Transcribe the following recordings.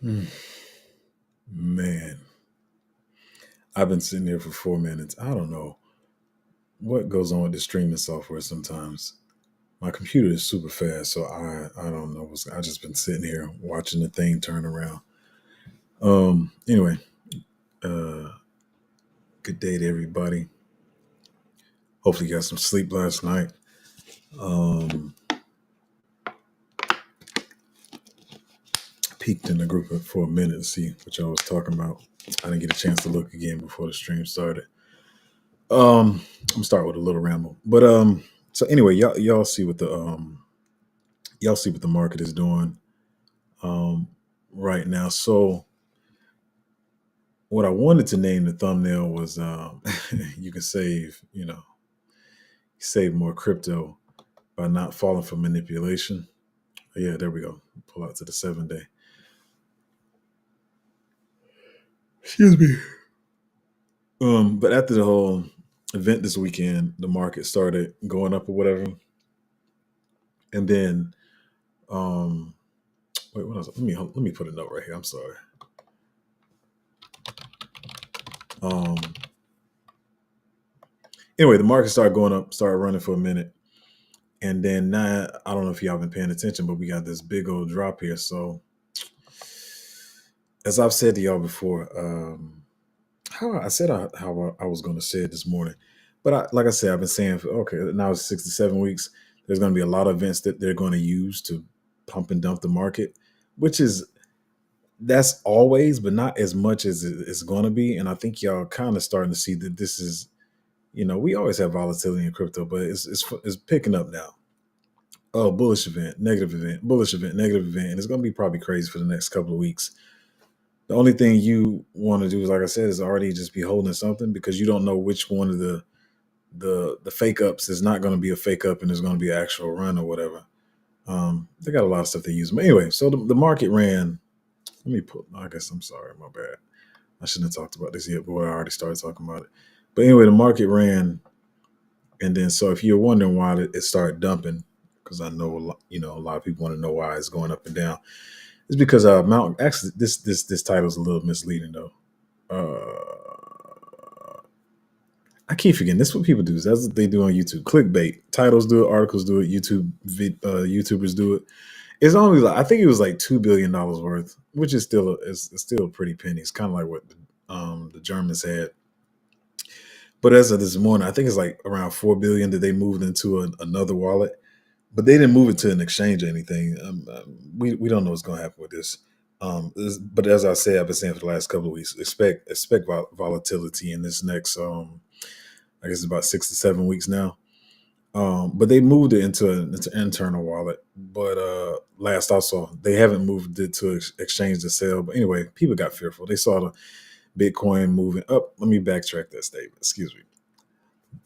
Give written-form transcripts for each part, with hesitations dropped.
Hmm. Man, I've been sitting here for 4 minutes. I don't know what goes on with the streaming software sometimes. My computer is super fast, so I don't know. I just been sitting here watching the thing turn around. Anyway, uh, good day to everybody. Hopefully, you got some sleep last night. Um, Peeked in the group for a minute to see what y'all was talking about. I didn't get a chance to look again before the stream started. I'm gonna start with a little ramble, but so anyway, y'all see what the y'all see what the market is doing um right now. So what I wanted to name the thumbnail was you can save more crypto by not falling for manipulation. Yeah, there we go. Pull out to the 7 day. Excuse me. But after the whole event this weekend, the market started going up or whatever, and then um, wait, what else? Let me put a note right here. I'm sorry. Um, anyway, the market started going up, started running for a minute, and then now I don't know if y'all been paying attention, but we got this big old drop here. So as I've said to y'all before, how I was going to say it this morning, but like I said, I've been saying okay, now it's 67 weeks. There's going to be a lot of events that they're going to use to pump and dump the market, which is that's always, but not as much as it's going to be. And I think y'all kind of starting to see that this is, we always have volatility in crypto, but it's picking up now. Oh, bullish event, negative event, bullish event, negative event, and it's going to be probably crazy for the next couple of weeks. The only thing you want to do is, like I said, is already just be holding something because you don't know which one of the fake ups is not going to be a fake up and is going to be an actual run or whatever. They got a lot of stuff they use. But anyway, so the market ran. Let me put. I guess I'm sorry, my bad. I shouldn't have talked about this yet, but I already started talking about it. But anyway, the market ran, and then so if you're wondering why it started dumping, because I know a lot of people want to know why it's going up and down. It's because Mountain. Actually, this title is a little misleading though. I keep forgetting. This is what people do. That's what they do on YouTube. Clickbait. Titles do it. Articles do it. YouTubers do it. It's only like I think it was like $2 billion worth, which is still a pretty penny. It's kind of like what the Germans had. But as of this morning, I think it's like around 4 billion that they moved into another wallet. But they didn't move it to an exchange or anything. We don't know what's going to happen with this. But as I said, I've been saying for the last couple of weeks, expect volatility in this next. I guess it's about 6 to 7 weeks now. But they moved it into an internal wallet. But last I saw, they haven't moved it to exchange to sell. But anyway, people got fearful. They saw the Bitcoin moving up. Let me backtrack that statement. Excuse me.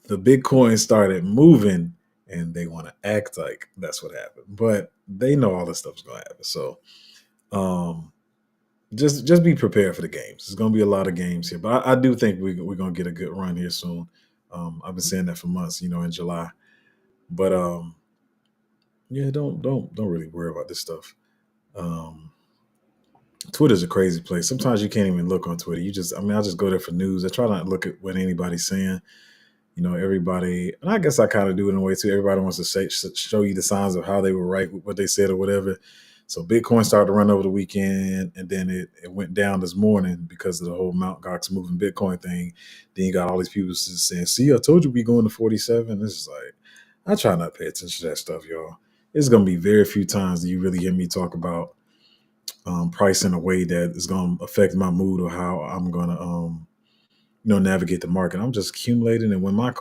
The Bitcoin started moving, and they want to act like that's what happened. But they know all this stuff's going to happen. So um, just be prepared for the games. There's going to be a lot of games here. But I do think we're going to get a good run here soon. I've been saying that for months, in July. But yeah, don't really worry about this stuff. Um, Twitter's a crazy place. Sometimes you can't even look on Twitter. I just go there for news. I try not to look at what anybody's saying. Everybody, and I guess I kind of do it in a way too. Everybody wants to show you the signs of how they were right with what they said or whatever. So Bitcoin started to run over the weekend, and then it went down this morning because of the whole Mt. Gox moving Bitcoin thing. Then you got all these people saying, "See, I told you we going to 47." This is like, I try not to pay attention to that stuff, y'all. It's gonna be very few times that you really hear me talk about price in a way that is gonna affect my mood or how I'm gonna navigate the market. I'm just accumulating, and when my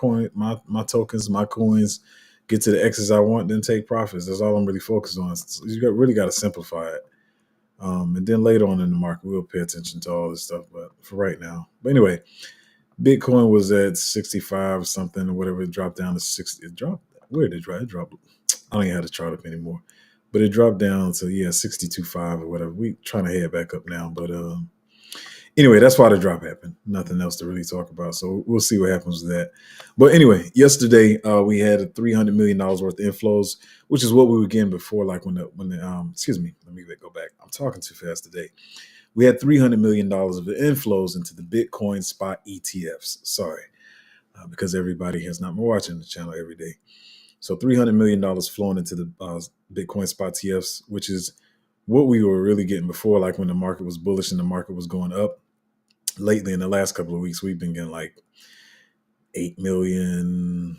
tokens, my coins get to the X's I want, then take profits. That's all I'm really focused on. So really got to simplify it. And then later on in the market, we'll pay attention to all this stuff. But for right now, but anyway, Bitcoin was at 65 or something or whatever. It dropped down to 60. It dropped. Where did it drop? It dropped. I don't even have the chart up anymore. But it dropped down to 62.5 or whatever. We trying to head back up now, but Anyway, that's why the drop happened. Nothing else to really talk about. So we'll see what happens with that. But anyway, yesterday we had a $300 million worth of inflows, which is what we were getting before. Like when the excuse me, let me go back. I'm talking too fast today. We had $300 million of inflows into the Bitcoin spot ETFs. Sorry, because everybody has not been watching the channel every day. So $300 million flowing into the Bitcoin spot ETFs, which is what we were really getting before, like when the market was bullish and the market was going up. Lately, in the last couple of weeks, we've been getting like 8 million,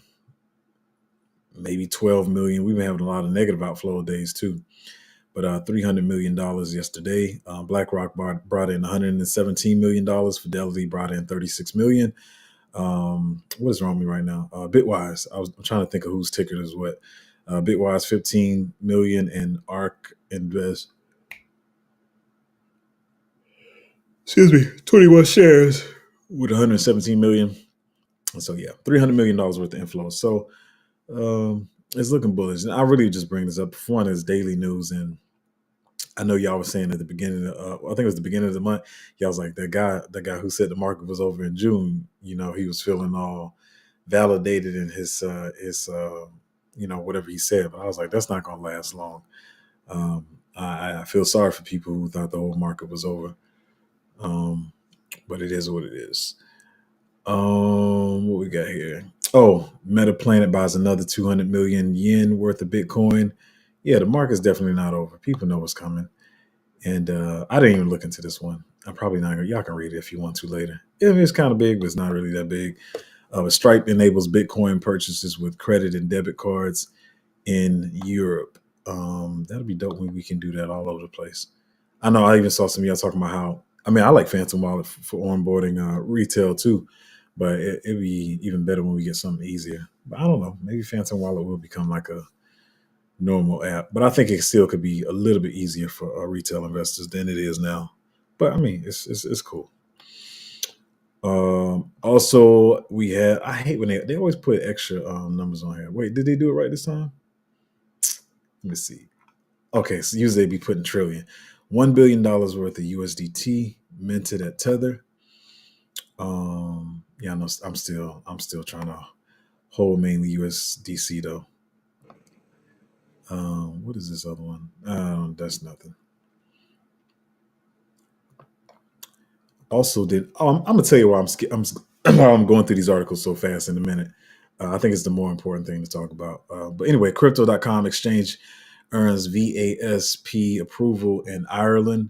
maybe 12 million. We've been having a lot of negative outflow days too. But $300 million yesterday. BlackRock brought in $117 million. Fidelity brought in $36 million. What is wrong with me right now? Bitwise. I'm trying to think of whose ticker is what. Bitwise 15 million and ARK Invest. Excuse me, 21 shares with 117 million. So yeah, $300 million worth of inflows. So it's looking bullish. And I really just bring this up. For one, it's daily news, and I know y'all was saying at the beginning of, I think it was the beginning of the month, y'all was like, that guy who said the market was over in June, he was feeling all validated in his whatever he said. But I was like, that's not gonna last long. I feel sorry for people who thought the whole market was over. But it is what it is. What we got here? Oh, Meta Planet buys another 200 million yen worth of Bitcoin. Yeah, the market's definitely not over. People know what's coming. And I didn't even look into this one. I'm probably not gonna. Y'all can read it if you want to later. It's kind of big, but it's not really that big. Stripe enables Bitcoin purchases with credit and debit cards in Europe. That'll be dope when we can do that all over the place. I know I even saw some of y'all talking about how. I mean, I like Phantom Wallet for onboarding retail too, but it'd be even better when we get something easier. But I don't know. Maybe Phantom Wallet will become like a normal app, but I think it still could be a little bit easier for retail investors than it is now. But I mean, it's cool. Also, we had. I hate when they always put extra numbers on here. Wait, did they do it right this time? Let me see. Okay, so usually they be putting trillion. $1 billion worth of USDT minted at Tether. Yeah, I know I'm still trying to hold mainly USDC though. What is this other one? That's nothing. Also, I'm gonna tell you why why I'm going through these articles so fast in a minute. I think it's the more important thing to talk about. But anyway, crypto.com exchange earns VASP approval in Ireland.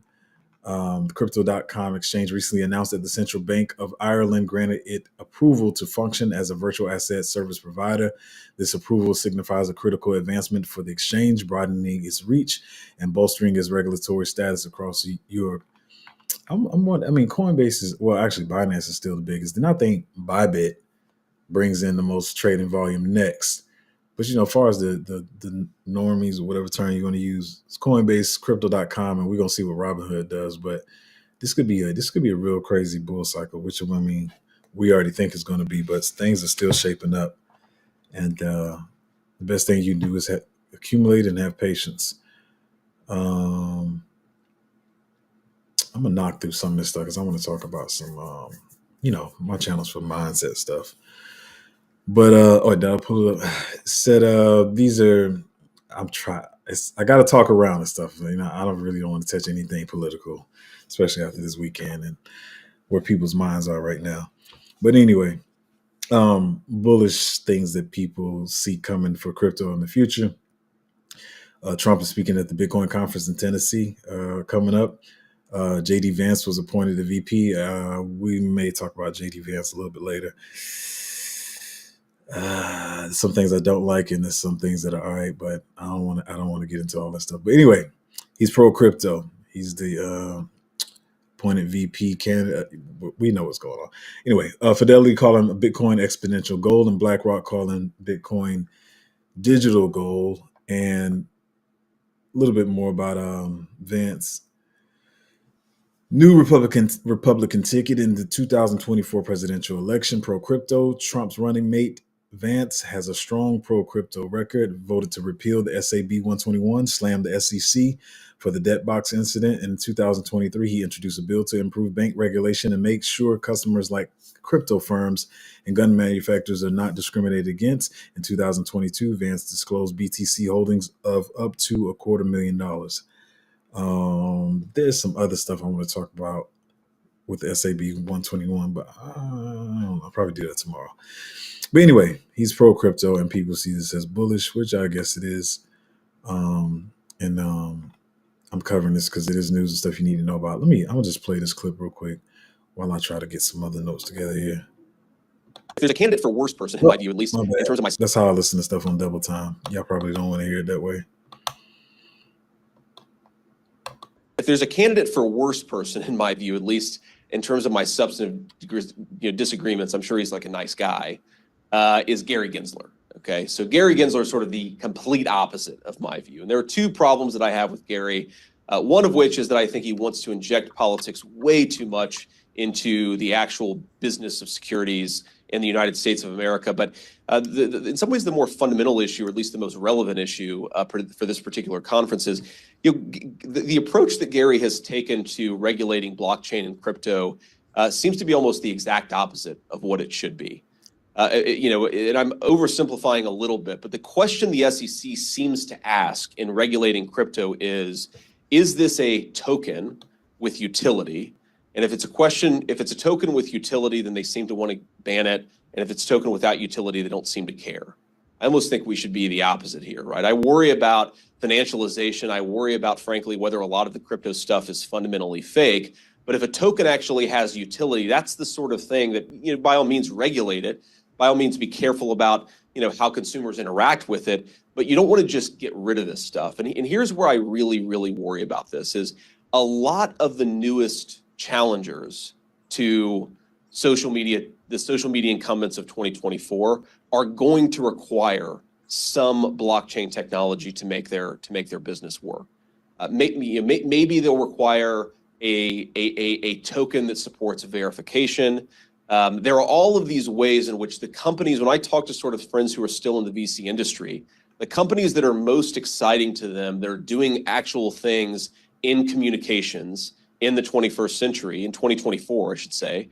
The Crypto.com exchange recently announced that the Central Bank of Ireland granted it approval to function as a virtual asset service provider. This approval signifies a critical advancement for the exchange, broadening its reach and bolstering its regulatory status across Europe. I mean, Coinbase is, well, actually, Binance is still the biggest. Then I think Bybit brings in the most trading volume next. But as far as the normies or whatever term you want to use, it's Coinbase, Crypto.com, and we're gonna see what Robinhood does. But this could be a real crazy bull cycle, which I mean we already think is going to be, but things are still shaping up. And the best thing you can do is accumulate and have patience. I'm gonna knock through some of this stuff because I want to talk about some, my channel's for mindset stuff. But did I pull it up? It said these are. I'm trying. I got to talk around and stuff. I don't really want to touch anything political, especially after this weekend and where people's minds are right now. But anyway, bullish things that people see coming for crypto in the future. Trump is speaking at the Bitcoin conference in Tennessee coming up. JD Vance was appointed the VP. We may talk about JD Vance a little bit later. Some things I don't like, and there's some things that are all right, but I don't want to get into all that stuff. But anyway, he's pro crypto. He's the appointed VP candidate. We know what's going on. Anyway, Fidelity calling Bitcoin exponential gold, and BlackRock calling Bitcoin digital gold. And a little bit more about Vance. New Republican ticket in the 2024 presidential election, pro crypto. Trump's running mate Vance has a strong pro crypto record, voted to repeal the SAB 121, slammed the SEC for the debt box incident. In 2023, he introduced a bill to improve bank regulation and make sure customers like crypto firms and gun manufacturers are not discriminated against. In 2022, Vance disclosed BTC holdings of up to $250,000. There's some other stuff I want to talk about with the SAB 121, but I'll probably do that tomorrow. But anyway, he's pro crypto, and people see this as bullish, which I guess it is. And I'm covering this because it is news and stuff you need to know about. I'm gonna just play this clip real quick while I try to get some other notes together here. If there's a candidate for worst person, in my view, at least in terms of my... That's how I listen to stuff on double time. Y'all probably don't want to hear it that way. If there's a candidate for worst person, in my view, at least in terms of my substantive disagreements, I'm sure he's like a nice guy, is Gary Gensler. Okay, so Gary Gensler is sort of the complete opposite of my view. And there are two problems that I have with Gary, one of which is that I think he wants to inject politics way too much into the actual business of securities in the United States of America. But in some ways, the more fundamental issue, or at least the most relevant issue for this particular conference is the approach that Gary has taken to regulating blockchain and crypto seems to be almost the exact opposite of what it should be. And I'm oversimplifying a little bit, but the question the SEC seems to ask in regulating crypto is this a token with utility? And if it's a token with utility, then they seem to want to ban it. And if it's a token without utility, they don't seem to care. I almost think we should be the opposite here, right? I worry about financialization. I worry about, frankly, whether a lot of the crypto stuff is fundamentally fake. But if a token actually has utility, that's the sort of thing that, by all means, regulate it. By all means, be careful about, how consumers interact with it. But you don't want to just get rid of this stuff. And here's where I really, really worry about this is a lot of the newest challengers to social media, the social media incumbents of 2024 are going to require some blockchain technology to make their business work. Maybe they'll require a token that supports verification. There are all of these ways in which the companies, when I talk to sort of friends who are still in the VC industry, the companies that are most exciting to them, they're doing actual things in communications in the 21st century, in 2024, I should say.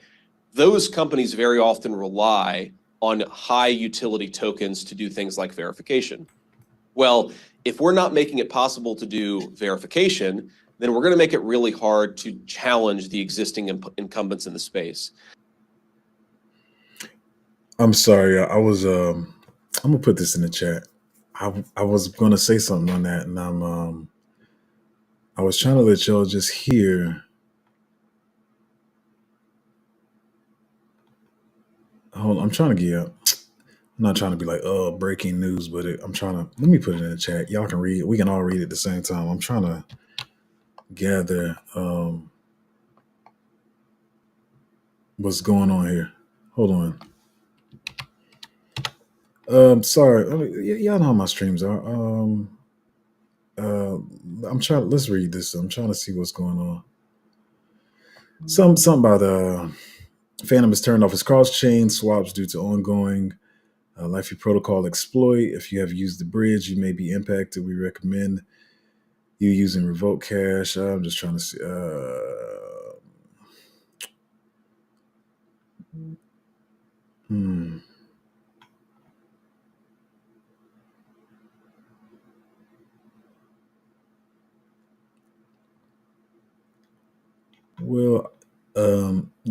Those companies very often rely on high utility tokens to do things like verification. Well, if we're not making it possible to do verification, then we're going to make it really hard to challenge the existing incumbents in the space. I'm sorry. I'm gonna put this in the chat. I was gonna say something on that, and I was trying to let y'all just hear. Hold on, I'm trying to get. I'm not trying to be like, breaking news, but I'm trying to. Let me put it in the chat. Y'all can read it. We can all read it at the same time. I'm trying to gather what's going on here. Hold on. Sorry, y'all know how my streams are. I'm trying. Let's read this. I'm trying to see what's going on. Something about Phantom has turned off his cross-chain swaps due to ongoing Lifey protocol exploit. If you have used the bridge, you may be impacted. We recommend you using Revoke Cash. I'm just trying to see. Well,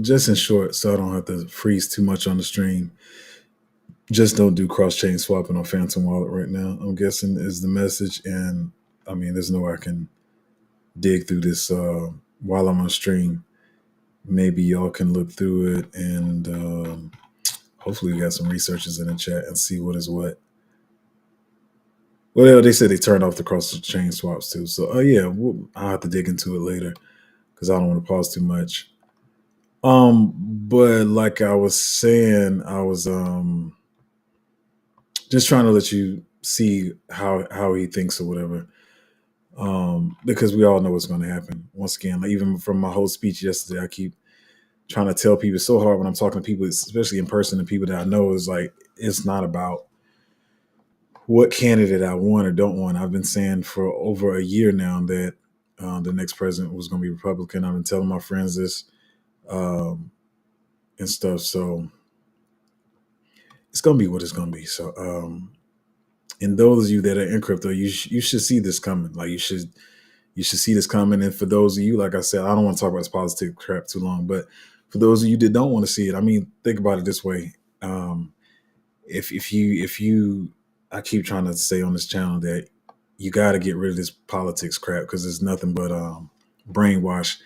just in short, so I don't have to freeze too much on the stream, just don't do cross-chain swapping on Phantom Wallet right now, I'm guessing is the message. And I mean, there's no way I can dig through this while I'm on stream. Maybe y'all can look through it, and hopefully we got some researchers in the chat and see what is what. Well, they said they turned off the cross-chain swaps too. So, yeah, I'll have to dig into it later because I don't want to pause too much. But like I was saying, I was just trying to let you see how he thinks or whatever. Because we all know what's going to happen. Once again, like even from my whole speech yesterday, I keep trying to tell people, it's so hard when I'm talking to people, especially in person, and people that I know, is like, it's not about what candidate I want or don't want. I've been saying for over a year now that the next president was going to be Republican. I've been telling my friends this um, and stuff. So it's going to be what it's going to be. So, and those of you that are in crypto, you should see this coming. Like you should see this coming. And for those of you, like I said, I don't want to talk about this politics crap too long, but for those of you that don't want to see it, I mean, think about it this way. If you I keep trying to say on this channel that you got to get rid of this politics crap because it's nothing but brainwash.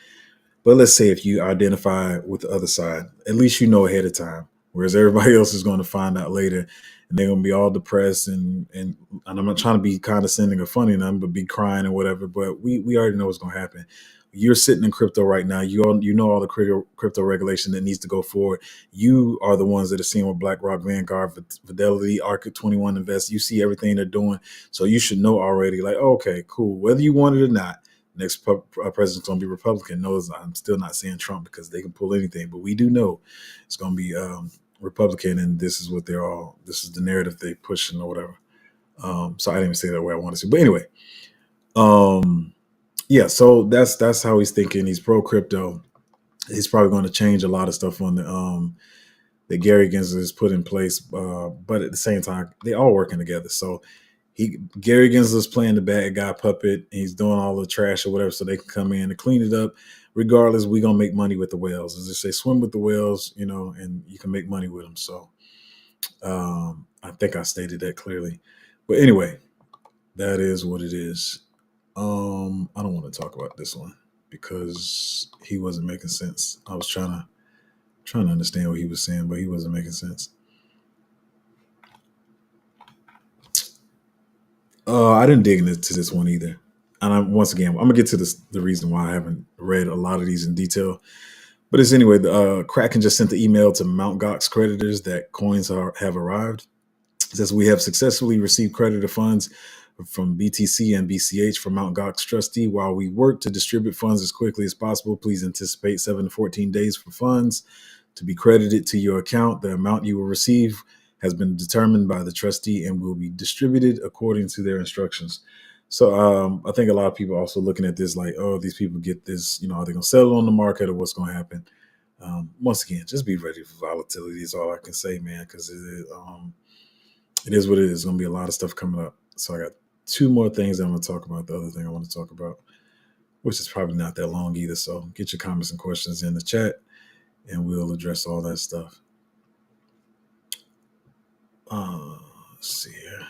But let's say if you identify with the other side, at least you know ahead of time, whereas everybody else is going to find out later, and they're going to be all depressed and I'm not trying to be condescending or funny them, but be crying or whatever. But we already know what's going to happen. You're sitting in crypto right now. You know all the crypto regulation that needs to go forward. You are the ones that are seeing with BlackRock, Vanguard, Fidelity, Arca 21 Invest. You see everything they're doing, so you should know already. Like, okay, cool. Whether you want it or not, next president's going to be Republican. Knows I'm still not saying Trump because they can pull anything, but we do know it's going to be Republican, and this is what they're all. This is the narrative they pushing or whatever. So I didn't even say that way I wanted to, but anyway. Yeah, so that's how he's thinking. He's pro crypto. He's probably going to change a lot of stuff on the that Gary Gensler has put in place. But at the same time, they all working together. So Gary Gensler's playing the bad guy puppet. He's doing all the trash or whatever, so they can come in and clean it up. Regardless, we're gonna make money with the whales. As they say, swim with the whales, and you can make money with them. So I think I stated that clearly. But anyway, that is what it is. I don't want to talk about this one because he wasn't making sense. I was trying to understand what he was saying, but he wasn't making sense. I didn't dig into this one either. And once again, I'm gonna get to the reason why I haven't read a lot of these in detail. But it's anyway, the Kraken just sent the email to Mt. Gox creditors that coins have arrived. It says we have successfully received creditor funds from BTC and BCH from Mt. Gox trustee. While we work to distribute funds as quickly as possible, please anticipate 7 to 14 days for funds to be credited to your account. The amount you will receive has been determined by the trustee and will be distributed according to their instructions. So I think a lot of people are also looking at this like, oh, these people get this, are they going to sell it on the market or what's going to happen? Once again, just be ready for volatility is all I can say, man, because it is what it is. There's going to be a lot of stuff coming up. So I got 2 more things I'm going to talk about. The other thing I want to talk about, which is probably not that long either. So get your comments and questions in the chat and we'll address all that stuff. Let's see here.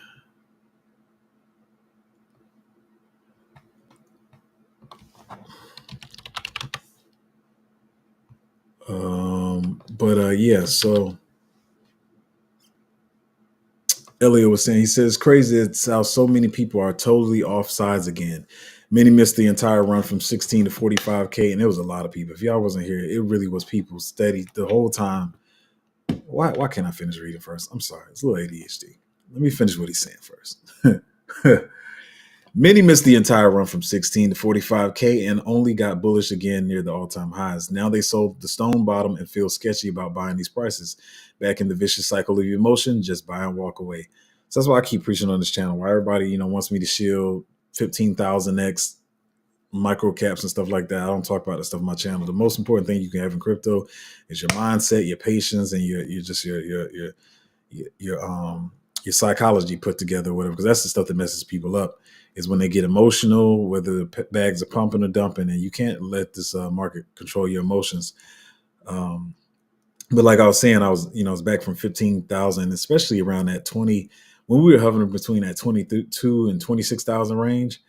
Yeah, so Elliot was saying, he says, crazy it's how so many people are totally off sides again. Many missed the entire run from 16 to 45K, and it was a lot of people. If y'all wasn't here, it really was people steady the whole time. Why can't I finish reading first? I'm sorry. It's a little ADHD. Let me finish what he's saying first. Many missed the entire run from 16 to 45K and only got bullish again near the all-time highs. Now they sold the stone bottom and feel sketchy about buying these prices. Back in the vicious cycle of emotion, just buy and walk away. So that's why I keep preaching on this channel. Why everybody, wants me to shield 15,000x micro caps and stuff like that. I don't talk about that stuff on my channel. The most important thing you can have in crypto is your mindset, your patience, and your psychology put together, whatever. Because that's the stuff that messes people up. Is when they get emotional, whether the bags are pumping or dumping, and you can't let this market control your emotions. But like I was saying, I was back from 15,000, especially around that 20, when we were hovering between that 22 and 26,000 range.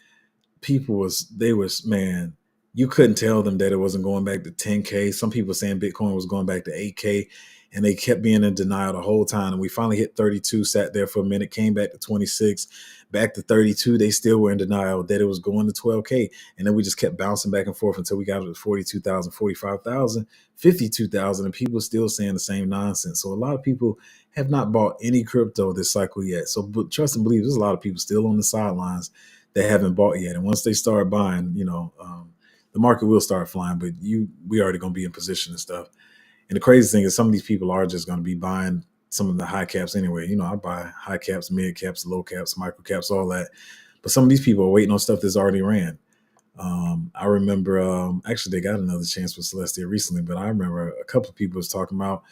Man, you couldn't tell them that it wasn't going back to 10K. Some people saying Bitcoin was going back to 8K, and they kept being in denial the whole time. And we finally hit 32, sat there for a minute, came back to 26, back to 32. They still were in denial that it was going to 12K. And then we just kept bouncing back and forth until we got to 42,000, 45,000, 52,000, and people still saying the same nonsense. So a lot of people have not bought any crypto this cycle yet. So, but trust and believe, there's a lot of people still on the sidelines that haven't bought yet. And once they start buying, the market will start flying, but we already going to be in position and stuff. And the crazy thing is some of these people are just going to be buying some of the high caps anyway. I buy high caps, mid caps, low caps, micro caps, all that. But some of these people are waiting on stuff that's already ran. I remember actually they got another chance with Celestia recently, but I remember a couple of people was talking about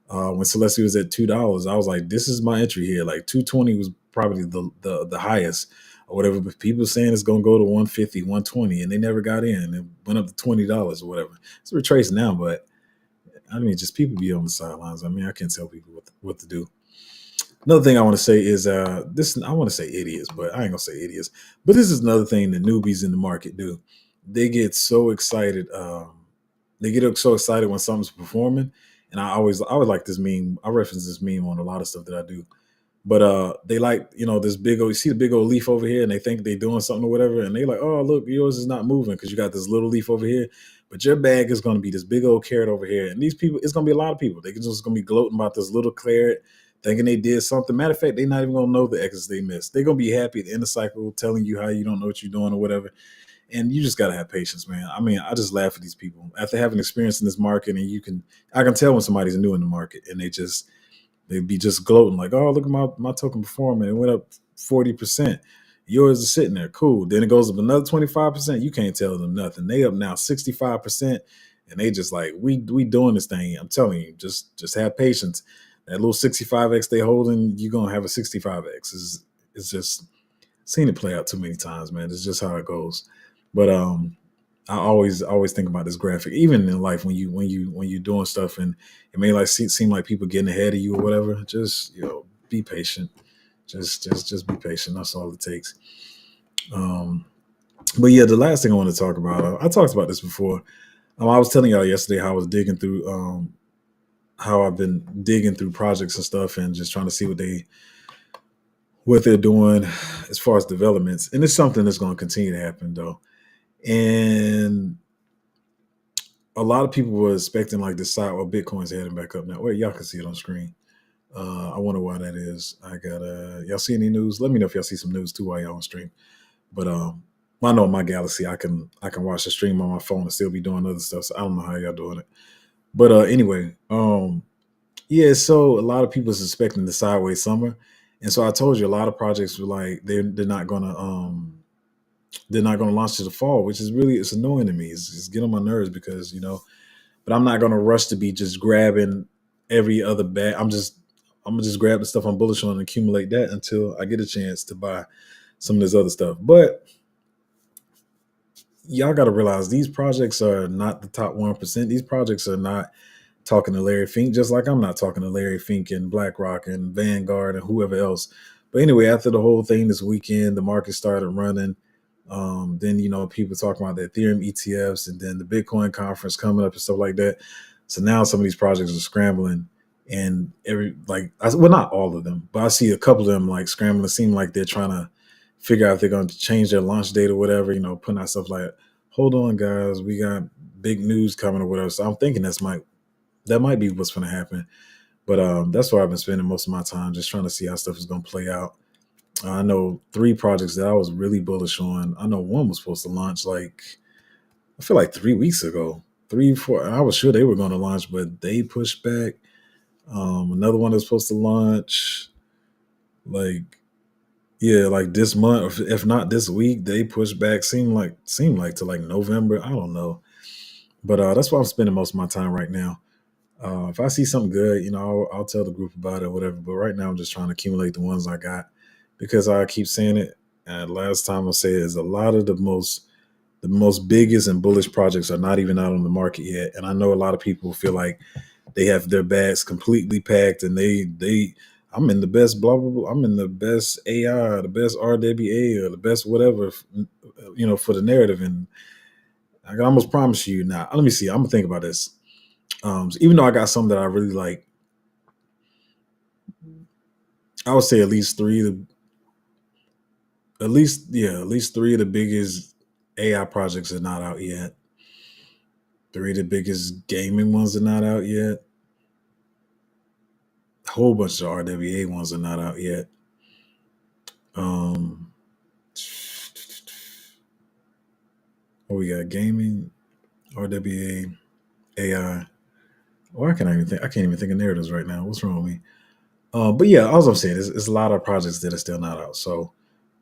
when Celestia was at $2. I was like, this is my entry here. Like 220 was probably the highest or whatever. But people saying it's gonna go to 150, 120, and they never got in. It went up to $20 or whatever. It's retraced now, but I mean, just people be on the sidelines. I mean, I can't tell people what to do. Another thing I want to say is this. I want to say idiots, but I ain't gonna say idiots. But this is another thing that newbies in the market do. They get so excited. They get so excited when something's performing. And I always like this meme. I reference this meme on a lot of stuff that I do. But they like, this big old, you see the big old leaf over here and they think they're doing something or whatever. And they like, oh, look, yours is not moving because you got this little leaf over here. But your bag is going to be this big old carrot over here. And these people, it's going to be a lot of people. They're just going to be gloating about this little carrot, thinking they did something. Matter of fact, they're not even going to know the exits they missed. They're going to be happy at the end of the cycle telling you how you don't know what you're doing or whatever. And you just got to have patience, man. I mean, I just laugh at these people after having experience in this market. And I can tell when somebody's new in the market and they'd be just gloating like, oh, look at my token performing. It went up 40%. Yours is sitting there. Cool. Then it goes up another 25%. You can't tell them nothing. They up now 65%. And they just like, we doing this thing. I'm telling you, just have patience. That little 65x they holding, you're gonna have a 65x. It's just seen it play out too many times, man. It's just how it goes. But I always think about this graphic, even in life when you're doing stuff and it may like seem like people getting ahead of you or whatever. Just be patient. Just be patient. That's all it takes. But yeah, the last thing I want to talk about, I talked about this before. I was telling y'all yesterday how I was digging through, how I've been digging through projects and stuff, and just trying to see what they're doing as far as developments. And it's something that's going to continue to happen though. And a lot of people were expecting like this side, well, Bitcoin's heading back up now. Wait, y'all can see it on screen. I wonder why that is. I got y'all see any news? Let me know if y'all see some news too while y'all on stream. But I know in my galaxy I can watch the stream on my phone and still be doing other stuff. So I don't know how y'all doing it. But anyway, yeah, so a lot of people is expecting the sideways summer. And so I told you a lot of projects were like they're not gonna launch to the fall, which is really it's annoying to me. It's getting on my nerves because but I'm not gonna rush to be just grabbing every other bag. I'm gonna just grab the stuff I'm bullish on and accumulate that until I get a chance to buy some of this other stuff. But y'all got to realize these projects are not the top 1%. These projects are not talking to Larry Fink, just like I'm not talking to Larry Fink and BlackRock and Vanguard and whoever else. But anyway, after the whole thing this weekend, the market started running. Then people talking about the Ethereum ETFs and then the Bitcoin conference coming up and stuff like that. So now some of these projects are scrambling, and not all of them, but I see a couple of them like scrambling. It seem like they're trying to figure out if they're going to change their launch date or whatever. Putting out stuff like, hold on, guys, we got big news coming or whatever. So I'm thinking that might be what's going to happen. But that's where I've been spending most of my time, just trying to see how stuff is going to play out. I know 3 projects that I was really bullish on. I know one was supposed to launch I feel like 3 weeks ago, 3, 4. I was sure they were going to launch, but they pushed back. Another one that's supposed to launch like this month, or if not this week, they pushed back. Seemed like to like November. I don't know, but that's why I'm spending most of my time right now. If I see something good, I'll tell the group about it or whatever. But right now, I'm just trying to accumulate the ones I got because I keep saying it. And last time I say it is a lot of the most biggest and bullish projects are not even out on the market yet. And I know a lot of people feel like they have their bags completely packed and I'm in the best blah blah blah. I'm in the best AI, the best RWA, or the best whatever, for the narrative. And I can almost promise you now. Let me see. I'm gonna think about this. So even though I got some that I really like, I would say at least 3 of the biggest AI projects are not out yet. 3 of the biggest gaming ones are not out yet. A whole bunch of RWA ones are not out yet. We got gaming, RWA, AI. I can't even think of narratives right now. What's wrong with me? But yeah, all I'm saying is, it's a lot of projects that are still not out. So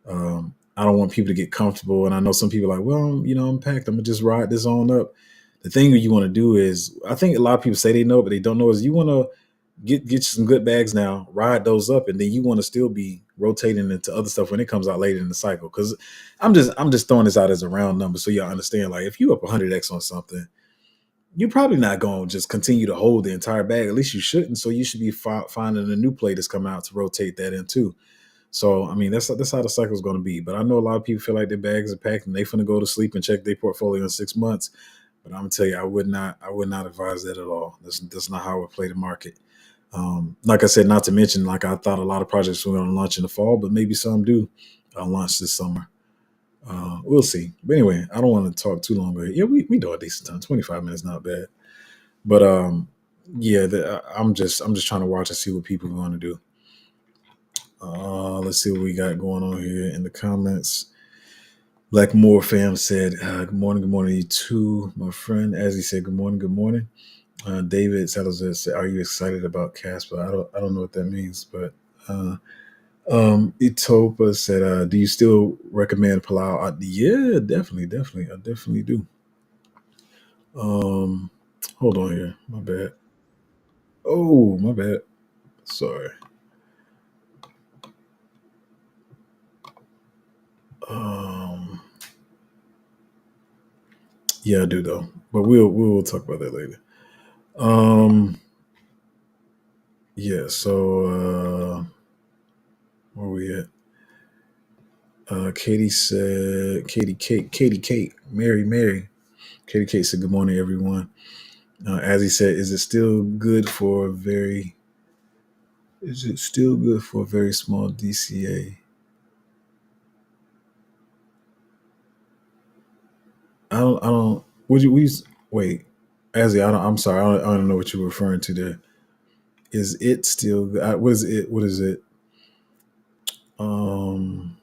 I don't want people to get comfortable. And I know some people are like, well, I'm packed. I'm gonna just ride this on up. The thing that you want to do is, I think a lot of people say they know, but they don't know, is you want to get some good bags now, ride those up, and then you want to still be rotating into other stuff when it comes out later in the cycle. Because I'm just throwing this out as a round number so y'all understand. Like, if you up 100x on something, you're probably not going to just continue to hold the entire bag. At least you shouldn't. So you should be finding a new play that's coming out to rotate that in too. So I mean, that's how the cycle is going to be. But I know a lot of people feel like their bags are packed and they finna go to sleep and check their portfolio in 6 months. But I'm gonna tell you, I would not advise that at all. That's not how I would play the market. Like I said, not to mention, like, I thought a lot of projects were going to launch in the fall, but maybe some do launch this summer. We'll see. But anyway, I don't want to talk too long. Yeah, we do a decent time. 25 minutes, not bad. But yeah, I'm just trying to watch and see what people want to do. Let's see what we got going on here in the comments. Blackmore fam said, good morning to you too, my friend. As he said, good morning, good morning. David Salazar said, are you excited about Casper? I don't know what that means, but Itopa said, do you still recommend Palau? Yeah, definitely. I definitely do. Hold on here. My bad. Oh, my bad. Sorry. Um, yeah, I do though, but we'll talk about that later. Um, yeah. So where we at? Katie Kate, Mary. Katie Kate said, good morning, everyone. As he said, is it still good for a very small DCA? I don't, wait, Azzy, I'm sorry. I don't know what you're referring to there. Is it still, what is it? What is it? Um,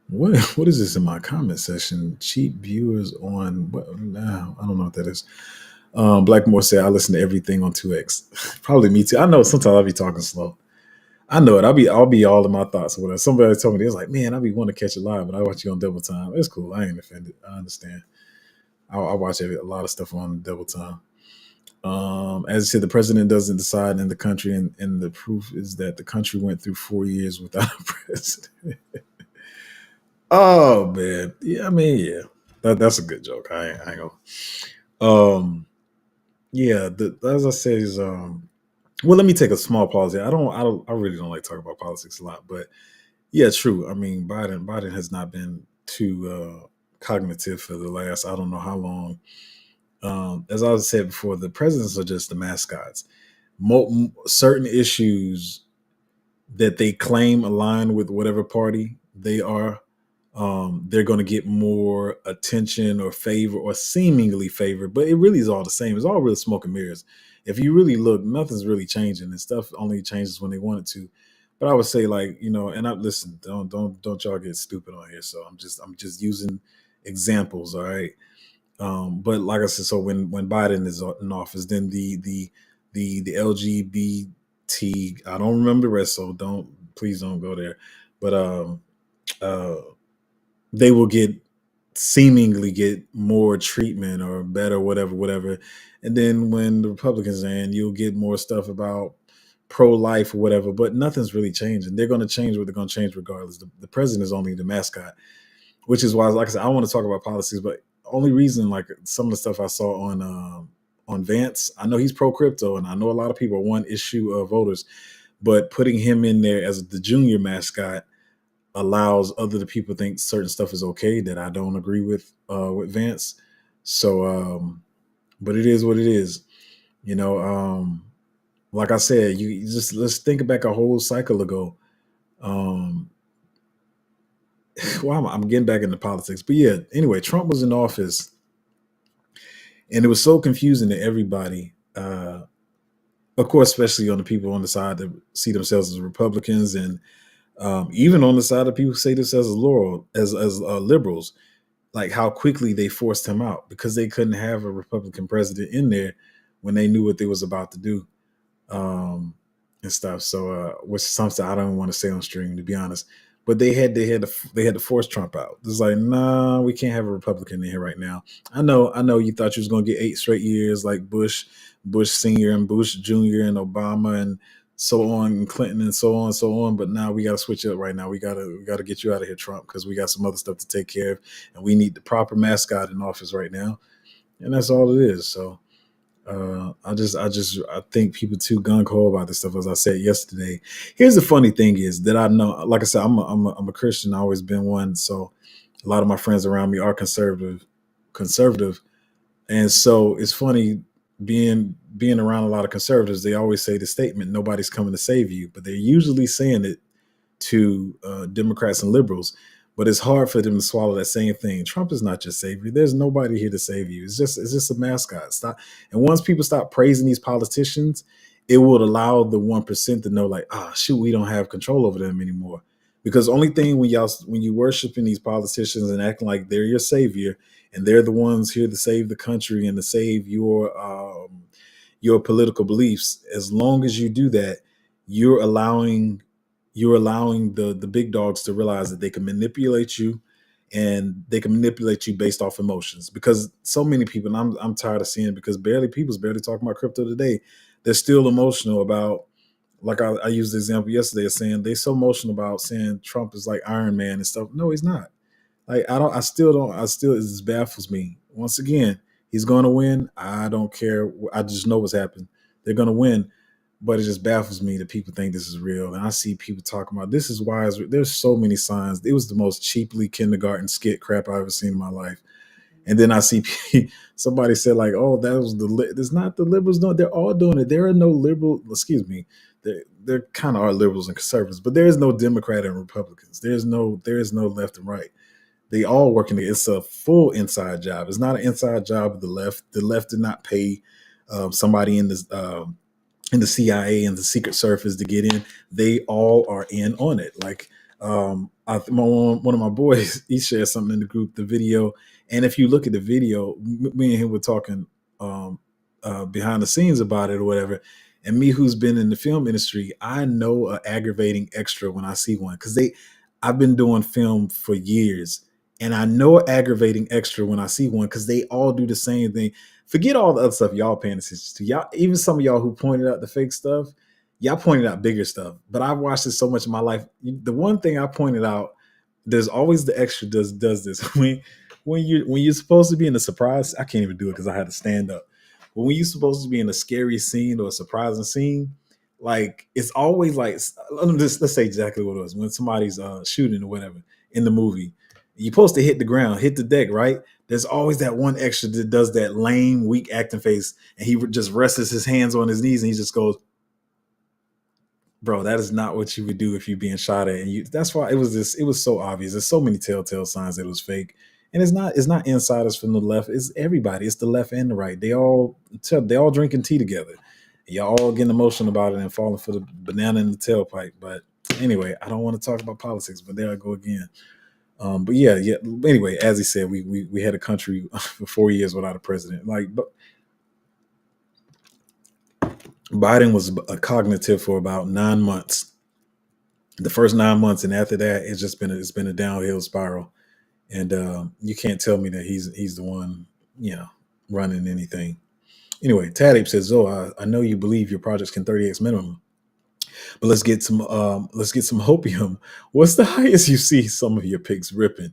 what is this in my comment section? Cheap viewers on what now? I don't know what that is. Blackmore said, I listen to everything on 2x. Probably me too. I know sometimes I'll be talking slow. I know it. I'll be all in my thoughts or whatever. Somebody told me, they was like, man, I'll be wanting to catch it live, but I watch you on double time. It's cool. I ain't offended. I understand. I watch a lot of stuff on double time. As I said, the president doesn't decide in the country, and the proof is that the country went through 4 years without a president. Oh man, yeah, I mean, yeah, that's a good joke. I ain't gonna. Yeah, as I said, is well, let me take a small pause here. I really don't like talking about politics a lot, but yeah, true. I mean, Biden has not been too cognitive for the last, I don't know how long. As I said before, the presidents are just the mascots. Certain issues that they claim align with whatever party they are, they're going to get more attention or favor or seemingly favor, but it really is all the same. It's all real smoke and mirrors. If you really look, nothing's really changing, and stuff only changes when they want it to. But I would say, like, and I listen, don't y'all get stupid on here. So I'm just using examples, all right. But like I said, so when Biden is in office, then the LGBT, I don't remember the rest, so please don't go there. But uh, they will seemingly get more treatment or better, whatever. And then when the Republicans are in, you'll get more stuff about pro-life or whatever. But nothing's really changing. They're going to change what they're going to change regardless. The president is only the mascot, which is why, like I said, I want to talk about policies, but only reason, like, some of the stuff I saw on Vance, I know he's pro crypto, and I know a lot of people are one issue voters, but putting him in there as the junior mascot allows other people think certain stuff is okay that I don't agree with Vance. So, but it is what it is, you know. Like I said, you just, let's think back a whole cycle ago. Um, well, I'm getting back into politics, but yeah. Anyway, Trump was in office, and it was so confusing to everybody. Of course, especially on the people on the side that see themselves as Republicans, and even on the side of people who say themselves as liberals, like how quickly they forced him out because they couldn't have a Republican president in there when they knew what they was about to do. Um, and stuff. So, which is something I don't want to say on stream, to be honest. But they had to force Trump out. It's like, nah, we can't have a Republican in here right now. I know. You thought you was gonna get 8 straight years like Bush Senior and Bush Junior and Obama and so on, and Clinton and so on and so on. But now we got to switch it up right now. We gotta get you out of here, Trump, because we got some other stuff to take care of, and we need the proper mascot in office right now, and that's all it is. So I think people too gung ho about this stuff. As I said yesterday, here's the funny thing is that I know, like I said, I'm a Christian. I've always been one. So a lot of my friends around me are conservative, and so it's funny being around a lot of conservatives. They always say the statement, "Nobody's coming to save you," but they're usually saying it to Democrats and liberals. But it's hard for them to swallow that same thing. Trump is not your savior. There's nobody here to save you. It's just a mascot. Stop. And once people stop praising these politicians, it would allow the 1% to know, like, shoot, we don't have control over them anymore. Because the only thing when you worshiping these politicians and acting like they're your savior and they're the ones here to save the country and to save your political beliefs, as long as you do that, you're allowing the big dogs to realize that they can manipulate you, and they can manipulate you based off emotions. Because so many people, and I'm tired of seeing it, because people's barely talking about crypto today. They're still emotional about, like I used the example yesterday of saying they so emotional about saying Trump is like Iron Man and stuff. No, he's not. Like I still it just baffles me. Once again, he's going to win. I don't care. I just know what's happened. They're going to win, but it just baffles me that people think this is real. And I see people talking about this is why there's so many signs. It was the most cheaply kindergarten skit crap I've ever seen in my life. And then I see somebody said like, "Oh, that was it's not the liberals. No, they're all doing it. There are no liberal. Excuse me. There kind of are liberals and conservatives, but there is no Democrat and Republicans. There is no left and right. They all working together. It's a full inside job. It's not an inside job of the left. The left did not pay somebody in the CIA and the Secret Service to get in. They all are in on it. Like one of my boys, he shared something in the group, the video. And if you look at the video, me and him were talking behind the scenes about it or whatever. And me, who's been in the film industry, I know an aggravating extra when I see one, because I've been doing film for years, and I know an aggravating extra when I see one, because they all do the same thing. Forget all the other stuff y'all paying attention to. Y'all, even some of y'all who pointed out the fake stuff, y'all pointed out bigger stuff. But I've watched this so much in my life. The one thing I pointed out, there's always the extra does this when you're supposed to be in a surprise. I can't even do it because I had to stand up. But when you're supposed to be in a scary scene or a surprising scene, like it's always like, let's say exactly what it was when somebody's shooting or whatever in the movie. You're supposed to hit the ground, hit the deck, right? There's always that one extra that does that lame, weak acting face, and he just rests his hands on his knees and he just goes, "Bro, that is not what you would do if you're being shot at." And that's why it was so obvious. There's so many telltale signs that it was fake. And it's not insiders from the left. It's everybody. It's the left and the right. They all drinking tea together. Y'all all getting emotional about it and falling for the banana in the tailpipe. But anyway, I don't want to talk about politics, but there I go again. But yeah. Anyway, as he said, we had a country for 4 years without a president. Like, but Biden was a cognitive for about 9 months. The first 9 months, and after that, it's been a downhill spiral. And you can't tell me that he's the one, running anything. Anyway, Tadape says, "Oh, I know you believe your projects can 30x minimum, but let's get some hopium. What's the highest you see some of your picks ripping?"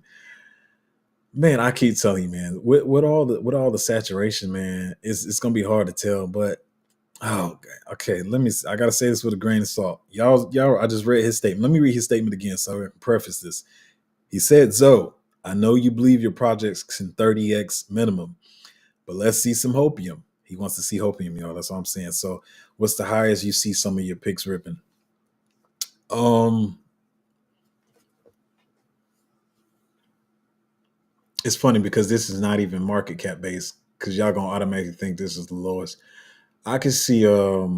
Man, I keep telling you, man, with all the saturation, man, it's gonna be hard to tell. But okay, I gotta say this with a grain of salt. Y'all, I just read his statement. Let me read his statement again so I can preface this. He said, "Zoe, I know you believe your projects can 30x minimum, but let's see some hopium." He wants to see hopium, y'all. That's all I'm saying. So, what's the highest you see some of your picks ripping? It's funny because this is not even market cap based, because y'all gonna automatically think this is the lowest. I can see let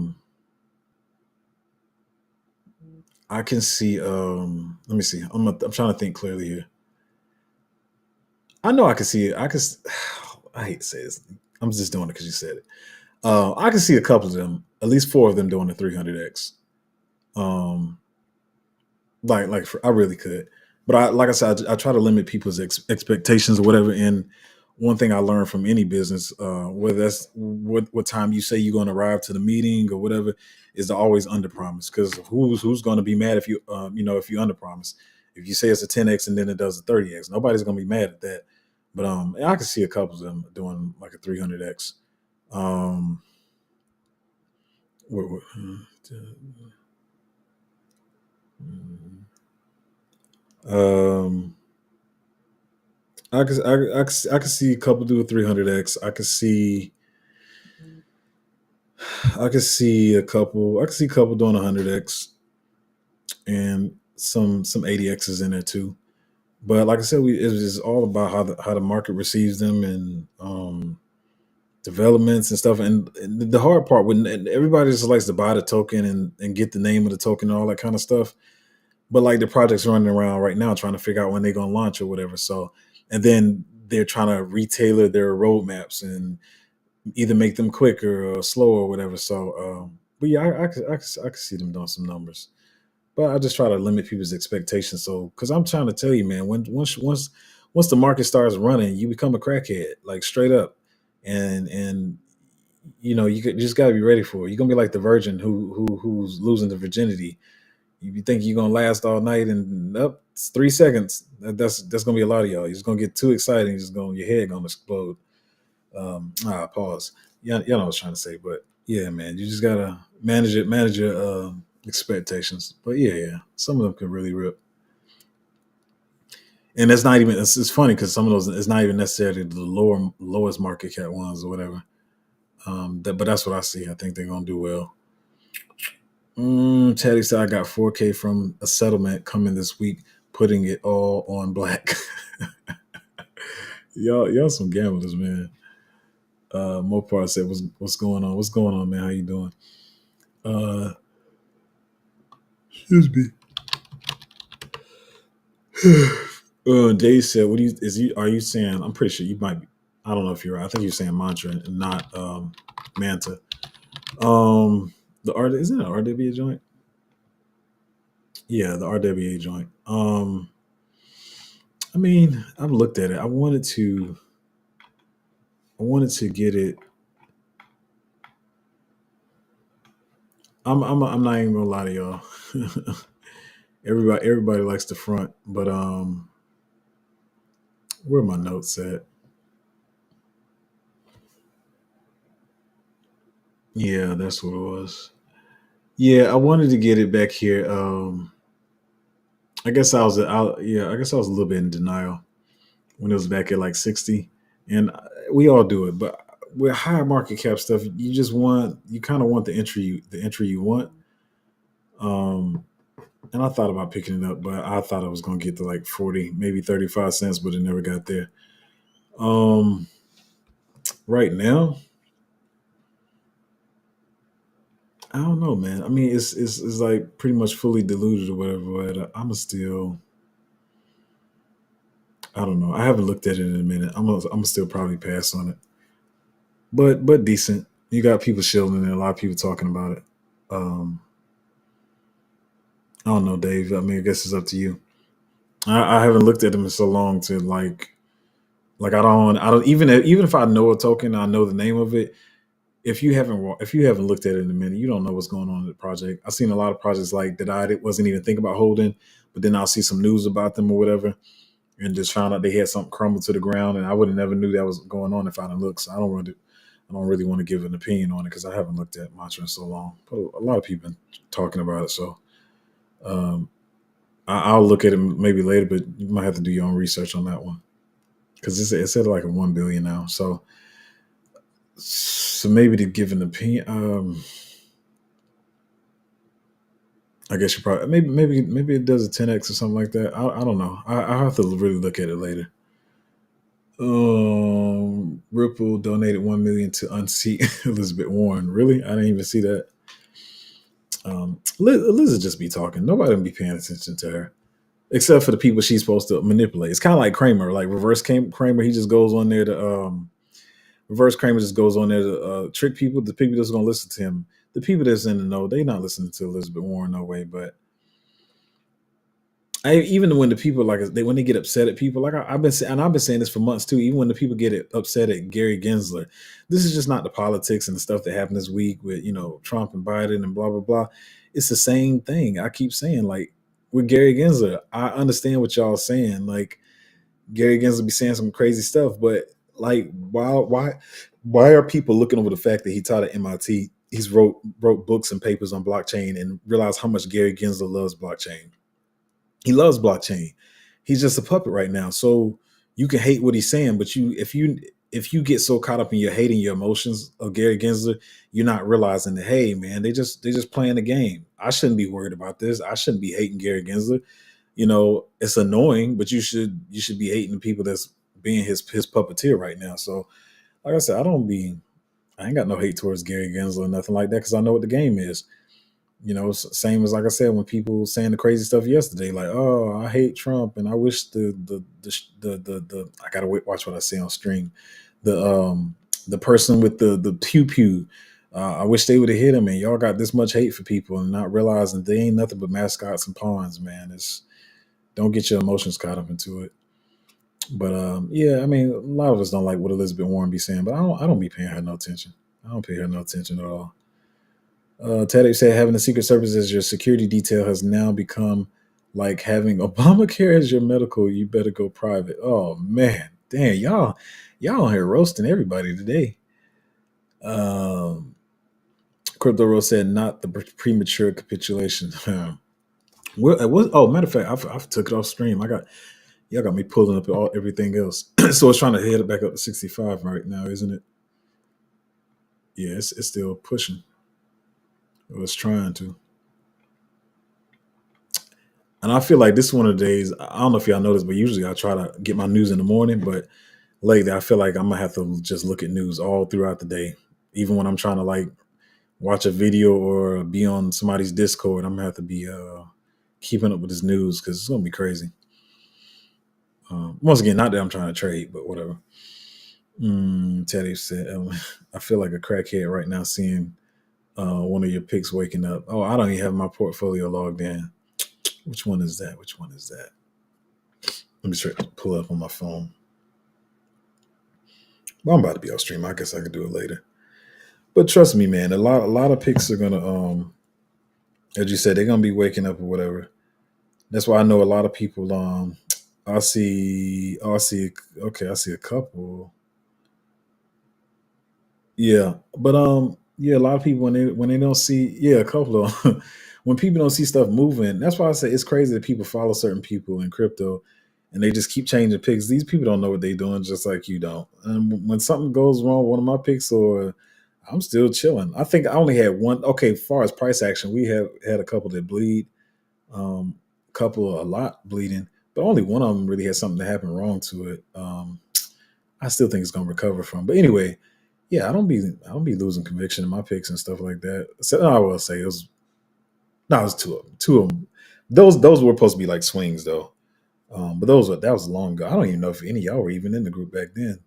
me see. I'm trying to think clearly here. I know I can see it. I hate to say this. I'm just doing it because you said it. I can see a couple of them, at least 4 of them doing the 300x. Um, I really could, but like I said, I try to limit people's expectations or whatever. And one thing I learned from any business, whether that's what time you say you're going to arrive to the meeting or whatever, is to always underpromise. Because who's going to be mad if you if you underpromise? If you say it's a 10x and then it does a 30x, nobody's going to be mad at that. But I can see a couple of them doing like a 300x. Um, what, what, um, I could see a couple do a 300x. I could see a couple doing 100x and some 80x's in there too. But like I said, it's just all about how the market receives them and developments and stuff. And the hard part when and everybody just likes to buy the token and get the name of the token and all that kind of stuff. But like the project's running around right now trying to figure out when they're gonna launch or whatever. So and then they're trying to retailer their roadmaps and either make them quicker or slower or whatever. So, but yeah, I could see them doing some numbers, but I just try to limit people's expectations. So, because I'm trying to tell you, man, once the market starts running, you become a crackhead, like straight up, and you just got to be ready for it. You're gonna be like the virgin who's losing the virginity. You think you're gonna last all night, and up it's 3 seconds. That's gonna be a lot of y'all. You're just gonna get too excited. Your head gonna explode. Pause. Yeah, you know what I was trying to say, but yeah, man, you just gotta manage your expectations. But yeah, some of them can really rip, and that's not even. It's funny because some of those it's not even necessarily the lowest market cap ones or whatever. But that's what I see. I think they're gonna do well. Teddy said I got 4K from a settlement coming this week, putting it all on black. Y'all some gamblers, man. Mopar said, "What's going on? What's going on, man? How you doing?" Uh, Excuse me. Dave said, "What do you is you are you saying?" I'm pretty sure you might be. I don't know if you're right. I think you're saying mantra and not manta. The R isn't it an RWA joint? Yeah, the RWA joint. I mean, I've looked at it. I wanted to get it. I'm not even gonna lie to y'all. Everybody likes the front, but where are my notes at? Yeah, that's what it was. Yeah, I wanted to get it back here. I guess I was a little bit in denial when it was back at like 60, and we all do it. But with high market cap stuff, you kind of want the entry you want. Um, and I thought about picking it up, but I thought I was going to get to like 40, maybe 35 cents, but it never got there. Um, right now, I don't know, man. I mean, it's like pretty much fully diluted or whatever. But I don't know. I haven't looked at it in a minute. I'm still probably pass on it. But decent. You got people shielding it. A lot of people talking about it. Um, I don't know, Dave. I mean, I guess it's up to you. I haven't looked at them in so long to I don't even if I know a token, I know the name of it. If you haven't looked at it in a minute, you don't know what's going on in the project. I've seen a lot of projects like that I wasn't even thinking about holding, but then I'll see some news about them or whatever, and just found out they had something crumble to the ground, and I would have never knew that was going on if I didn't look. So I don't really want to give an opinion on it because I haven't looked at Mantra in so long. But a lot of people been talking about it, so um, I'll look at it maybe later. But you might have to do your own research on that one because it's at like a 1 billion now. So maybe to give an opinion, I guess you probably maybe it does a 10x or something like that. I don't know. I have to really look at it later. Ripple donated 1 million to unseat Elizabeth Warren. Really? I didn't even see that. Liz just be talking. Nobody will be paying attention to her, except for the people she's supposed to manipulate. It's kind of like Kramer, like Kramer. He just goes on there to reverse Kramer just goes on there to trick people. The people that's going to listen to him, the people that's in the know, they not listening to Elizabeth Warren no way. But even when the people when they get upset at people, like I've been saying this for months too. Even when the people get upset at Gary Gensler, this is just not the politics and the stuff that happened this week with Trump and Biden and blah blah blah. It's the same thing. I keep saying like with Gary Gensler, I understand what y'all saying. Like Gary Gensler be saying some crazy stuff, but like why are people looking over the fact that he taught at MIT? He's wrote books and papers on blockchain and realize how much Gary Gensler loves blockchain. He loves blockchain. He's just a puppet right now. So you can hate what he's saying, but if you get so caught up in your hating your emotions of Gary Gensler, you're not realizing that hey man, they just playing the game. I shouldn't be worried about this. I shouldn't be hating Gary Gensler. It's annoying, but you should be hating the people that's being his puppeteer right now. So like I said, I ain't got no hate towards Gary Gensler or nothing like that because I know what the game is. Same as like I said when people saying the crazy stuff yesterday, like, "Oh, I hate Trump and I wish the I gotta watch what I say on stream." The person with the pew pew, I wish they would have hit him. And y'all got this much hate for people and not realizing they ain't nothing but mascots and pawns, man. Don't get your emotions caught up into it. But yeah, I mean, a lot of us don't like what Elizabeth Warren be saying, but I don't be paying her no attention. I don't pay her no attention at all. Teddy said having the Secret Service as your security detail has now become like having Obamacare as your medical. You better go private. Oh man, damn y'all on here roasting everybody today. Um, Crypto Rose said not the premature capitulation. Well, it was. Oh, matter of fact, I took it off stream. Y'all got me pulling up everything else. So it's trying to head it back up to 65 right now, isn't it? Yeah, it's still pushing. It was trying to. And I feel like this is one of the days, I don't know if y'all noticed, but usually I try to get my news in the morning. But lately, I feel like I'm going to have to just look at news all throughout the day. Even when I'm trying to like watch a video or be on somebody's Discord, I'm going to have to be keeping up with this news because it's going to be crazy. Once again, not that I'm trying to trade, but whatever. Teddy said, I feel like a crackhead right now seeing one of your picks waking up. Oh, I don't even have my portfolio logged in. Which one is that? Which one is that? Let me try to pull it up on my phone. Well, I'm about to be off stream. I guess I could do it later. But trust me, man, a lot of picks are gonna as you said, they're gonna be waking up or whatever. That's why I know a lot of people I see a couple. Yeah, but yeah, a lot of people when they don't see a couple of when people don't see stuff moving. That's why I say it's crazy that people follow certain people in crypto and they just keep changing picks. These people don't know what they're doing, just like you don't. And when something goes wrong, one of my picks, or I'm still chilling. I think I only had one. Okay, as far as price action, we have had a couple that bleed, couple a lot bleeding, but only one of them really had something that happened wrong to it. I still think it's gonna recover from. But anyway, yeah, I don't be losing conviction in my picks and stuff like that. So I will say it was two of them. Two of them. Those were supposed to be like swings though. But that was long ago. I don't even know if any of y'all were even in the group back then.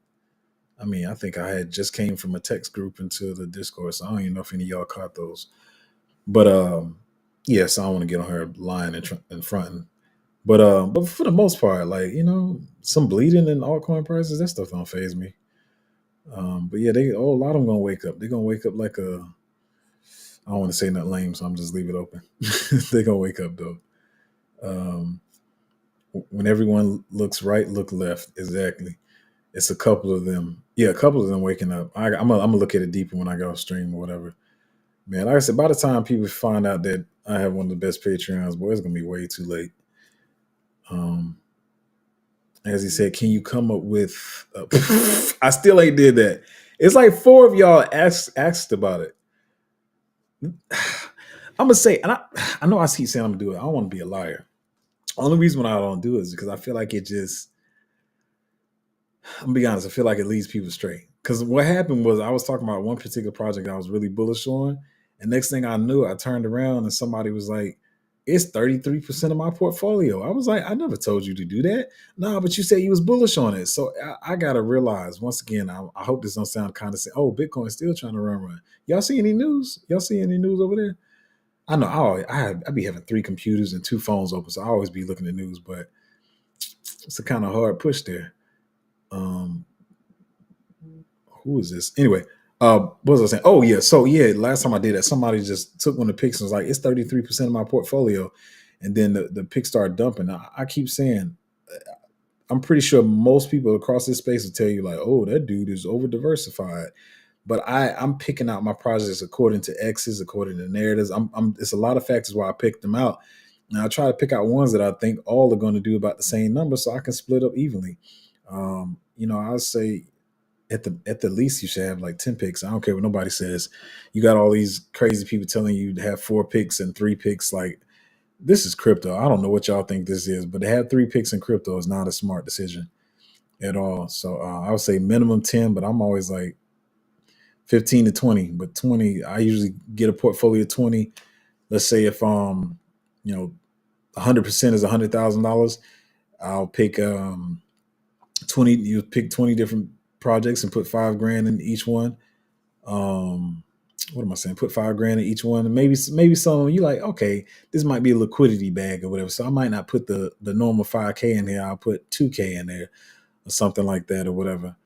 I mean, I think I had just came from a text group into the Discord, so I don't even know if any of y'all caught those. But yes, I don't want to get on her lying and fronting. But for the most part, like some bleeding in altcoin prices, that stuff don't phase me. But yeah, a lot of them gonna wake up. They're gonna wake up like a. I don't want to say nothing lame, so I'm just leave it open. They're gonna wake up though. Um, when everyone looks right, look left. Exactly. It's a couple of them. Yeah, a couple of them waking up. I'm gonna look at it deeper when I go stream or whatever. Man, like I said, by the time people find out that I have one of the best Patreons, boy, it's gonna be way too late. Um, as he said, can you come up with? I still ain't did that. It's like four of y'all asked about it. I'm gonna say, and I know I keep saying I'm gonna do it. I don't want to be a liar. Only reason why I don't do it is because I feel like it just. I'm gonna be honest. I feel like it leads people straight. Because what happened was I was talking about one particular project I was really bullish on, and next thing I knew, I turned around and somebody was like, it's 33% of my portfolio. I was like, I never told you to do that. No, but you said you was bullish on it. So I gotta realize once again, I hope this don't sound condescending. Oh, Bitcoin's still trying to run. Y'all see any news? Y'all see any news over there? I know I be having 3 computers and 2 phones open, so I always be looking at news, but it's a kind of hard push there. Who is this? Anyway, what was I saying? Oh yeah, so yeah, last time I did that, somebody just took one of the picks and was like, it's 33% of my portfolio, and then the pick started dumping. I keep saying, I'm pretty sure most people across this space will tell you like, oh, that dude is over diversified. But I'm picking out my projects according to X's, according to narratives. It's a lot of factors why I picked them out. Now I try to pick out ones that I think all are going to do about the same number, so I can split up evenly. I'll say at the least you should have like 10 picks. I don't care what nobody says. You got all these crazy people telling you to have 4 picks and 3 picks. Like, this is crypto. I don't know what y'all think this is, but to have 3 picks in crypto is not a smart decision at all. So I would say minimum 10, but I'm always like 15 to 20. But 20, I usually get a portfolio of 20. Let's say if 100% is $100,000, I'll pick 20. You pick 20 different projects and put $5,000 in each one. What am I saying? Put $5,000 in each one, and maybe some you like, okay, this might be a liquidity bag or whatever. So I might not put the normal 5K in here. I'll put 2K in there or something like that or whatever.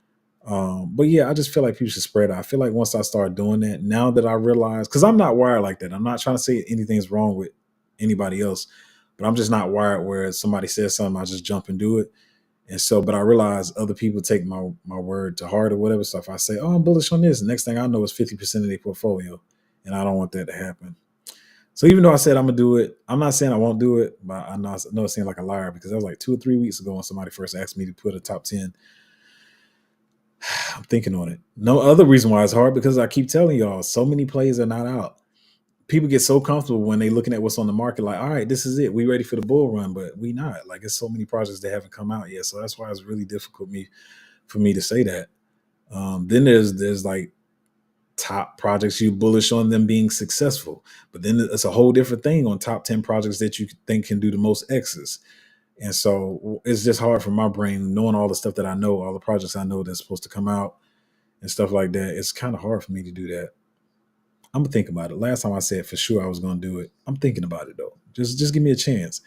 But yeah, I just feel like people should spread out. I feel like once I start doing that, now that I realize, because I'm not wired like that. I'm not trying to say anything's wrong with anybody else, but I'm just not wired where somebody says something, I just jump and do it. And so, but I realize other people take my word to heart or whatever. So if I say, oh, I'm bullish on this, the next thing I know is 50% of their portfolio. And I don't want that to happen. So even though I said I'm going to do it, I'm not saying I won't do it, but I know it seems like a liar because that was like 2 or 3 weeks ago when somebody first asked me to put a top 10. I'm thinking on it. No other reason why it's hard because I keep telling y'all, so many plays are not out. People get so comfortable when they're looking at what's on the market, like, all right, this is it. We ready for the bull run, but we not. Like, it's so many projects that haven't come out yet. So that's why it's really difficult for me to say that. Then there's like top projects you bullish on them being successful, but then it's a whole different thing on top 10 projects that you think can do the most X's. And so it's just hard for my brain knowing all the stuff that I know, all the projects I know that's supposed to come out and stuff like that. It's kind of hard for me to do that. I'm gonna think about it. Last time I said for sure I was gonna do it. I'm thinking about it though. Just give me a chance.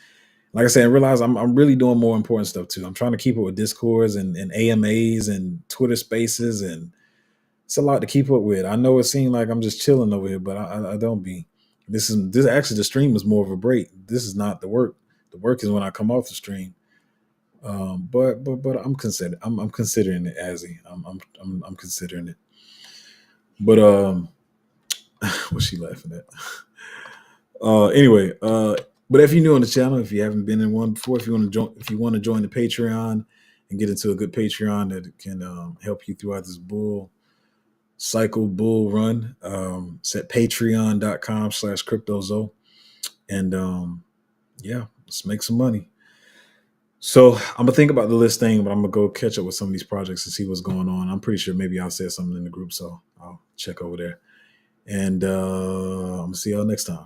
Like I said, I realize I'm really doing more important stuff too. I'm trying to keep up with Discords and AMAs and Twitter Spaces, and it's a lot to keep up with. I know it seems like I'm just chilling over here, but I don't be. This actually the stream is more of a break. This is not the work. The work is when I come off the stream. But I'm considering it, Azzy. I'm considering it. But what's she laughing at? Anyway, but if you're new on the channel, if you haven't been in one before, if you want to join the Patreon and get into a good Patreon that can help you throughout this bull run, it's at patreon.com/cryptozo. And yeah, let's make some money. So I'm gonna think about the list thing, but I'm gonna go catch up with some of these projects and see what's going on. I'm pretty sure maybe I'll say something in the group, so I'll check over there. And I'm gonna see y'all next time.